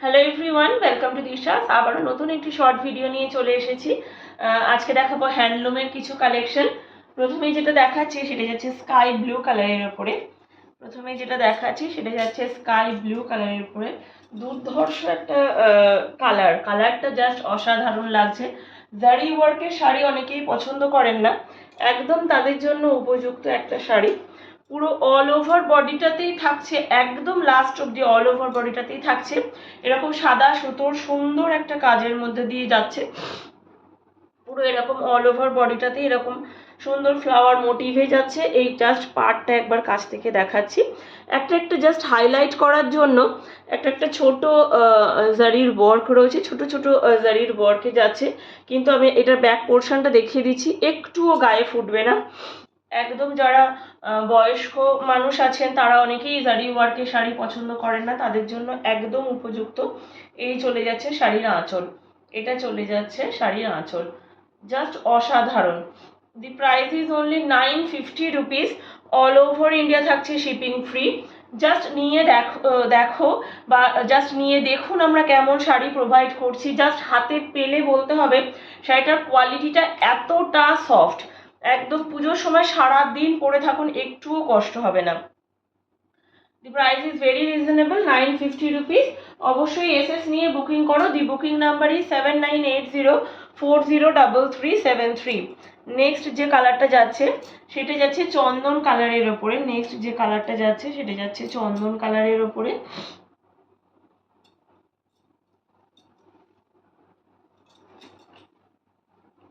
Hello everyone, welcome to দিশাস। আবারও নতুন একটি শর্ট ভিডিও নিয়ে চলে এসেছি। আজকে দেখাবো হ্যান্ডলুমের কিছু কালেকশন। প্রথমেই যেটা দেখাচ্ছি সেটা যাচ্ছে স্কাই ব্লু কালারের উপরে। দুর্ধর্ষ একটা কালারটা জাস্ট অসাধারণ লাগছে। জারি ওয়ার্কের শাড়ি অনেকেই পছন্দ করেন না, একদম তাদের জন্য উপযুক্ত একটা শাড়ি। পুরো অল ওভার বডিটাতেই থাকছে, একদম লাস্ট অব্দি অল ওভার বডিটাতেই থাকছে এরকম সাদা সুতোর সুন্দর একটা কাজের মধ্যে দিয়ে যাচ্ছে। পুরো এরকম অল ওভার বডিটাতে এরকম সুন্দর ফ্লাওয়ার মোটিভে যাচ্ছে। এই জাস্ট পার্টটা একবার কাছ থেকে দেখাচ্ছি। একটা জাস্ট হাইলাইট করার জন্য একটা ছোট জারির ওয়ার্ক রয়েছে, ছোট জারির ওয়ার্কে যাচ্ছে। কিন্তু আমি এটার ব্যাক পোর্শনটা দেখিয়ে দিচ্ছি, একটুও গায়ে ফুটবে না। একদম যারা বয়স্ক মানুষ আছেন তারা অনেকেই জারি ওয়ার্কের শাড়ি পছন্দ করেন না, তাদের জন্য একদম উপযুক্ত। এই চলে যাচ্ছে শাড়ির আঁচল, এটা চলে যাচ্ছে শাড়ির আঁচল, জাস্ট অসাধারণ। দি price is only 950 rupees. All over India থাকছে শিপিং ফ্রি। জাস্ট নিয়ে দেখো বা জাস্ট নিয়ে দেখুন আমরা কেমন শাড়ি প্রোভাইড করছি। জাস্ট হাতে পেলে বলতে হবে শাড়িটার কোয়ালিটিটা এতটা সফট, একদম পুজোর সময় সারা দিন পরে থাকুন, একটুও কষ্ট হবে না। দি price is very reasonable, 950 rupees. অবশ্যই এসএস নিয়ে বুকিং করো। দি বুকিং নাম্বার ইজ 7980403373। নেক্সট যে কালারটা যাচ্ছে সেটা যাচ্ছে চন্দন কালারের ওপরে।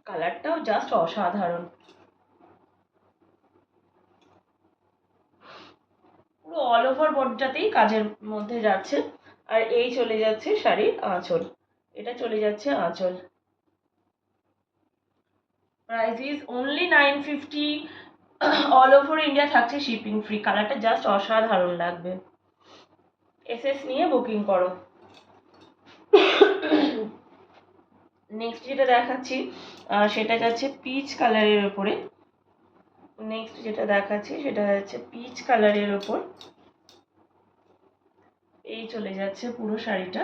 কালারটাও জাস্ট অসাধারণ, পুরো অল ওভার বডিটাতেই কাজের মধ্যে যাচ্ছে। আর এই চলে যাচ্ছে শাড়ির আঁচল, এটা চলে যাচ্ছে আঁচল। Price is only 950। All over India থাকছে শিপিং ফ্রি। কালারটা জাস্ট অসাধারণ লাগবে, এসএস নিয়ে বুকিং করো। নেক্সট যেটা দেখাচ্ছি সেটা যাচ্ছে পিচ কালারের ওপরে। এই চলে যাচ্ছে পুরো শাড়িটা,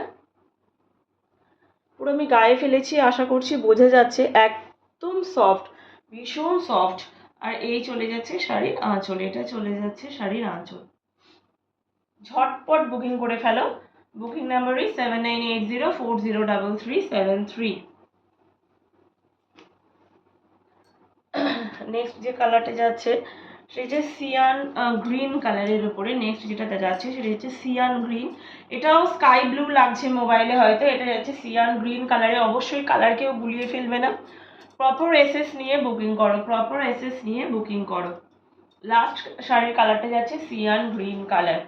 পুরো আমি গায়ে ফেলেছি, আশা করছি বোঝা যাচ্ছে, একদম সফট, ভীষণ সফট। আর এই চলে যাচ্ছে শাড়ির আঁচল, এটা চলে যাচ্ছে শাড়ির আঁচল। ঝটপট বুকিং করে ফেলো। Booking number is 7980403373। নেক্সট যে কালারটা যাচ্ছে সেটা সিয়ান গ্রিন কালারের উপরে। সেটা হচ্ছে সিয়ান গ্রিন। এটাও স্কাই ব্লু লাগছে মোবাইলে হয়তো, এটা যাচ্ছে সিয়ান গ্রিন কালারে। অবশ্যই কালার কেউ গুলিয়ে ফেলবে না, প্রপার এসএস নিয়ে বুকিং করো। লাস্ট শাড়ির কালারটা যাচ্ছে সিয়ান গ্রিন কালার।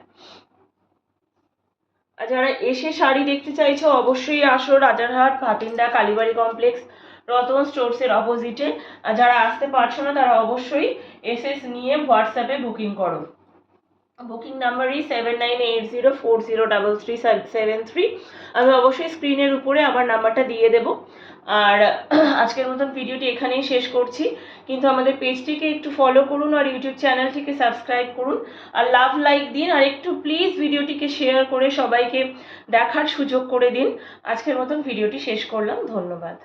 আর যারা এসে শাড়ি দেখতে চাইছো অবশ্যই আসো রাজারহাট ভাতিন্ডা কালীবাড়ি কমপ্লেক্স রতন স্টোরসের অপোজিটে। আর যারা আসতে পারছো না তারা অবশ্যই এসএস নিয়ে হোয়াটসঅ্যাপে বুকিং করো। Booking number is 7980403373। আমি অবশ্যই স্ক্রিনের উপরে আমার নাম্বারটা দিয়ে দেবো। আর আজকের মতন ভিডিওটি এখানেই শেষ করছি, কিন্তু আমাদের পেজটিকে একটু ফলো করুন আর ইউটিউব চ্যানেলটিকে সাবস্ক্রাইব করুন আর লাভ লাইক দিন। আর একটু প্লিজ ভিডিওটিকে শেয়ার করে সবাইকে দেখার সুযোগ করে দিন। আজকের মতন ভিডিওটি শেষ করলাম, ধন্যবাদ।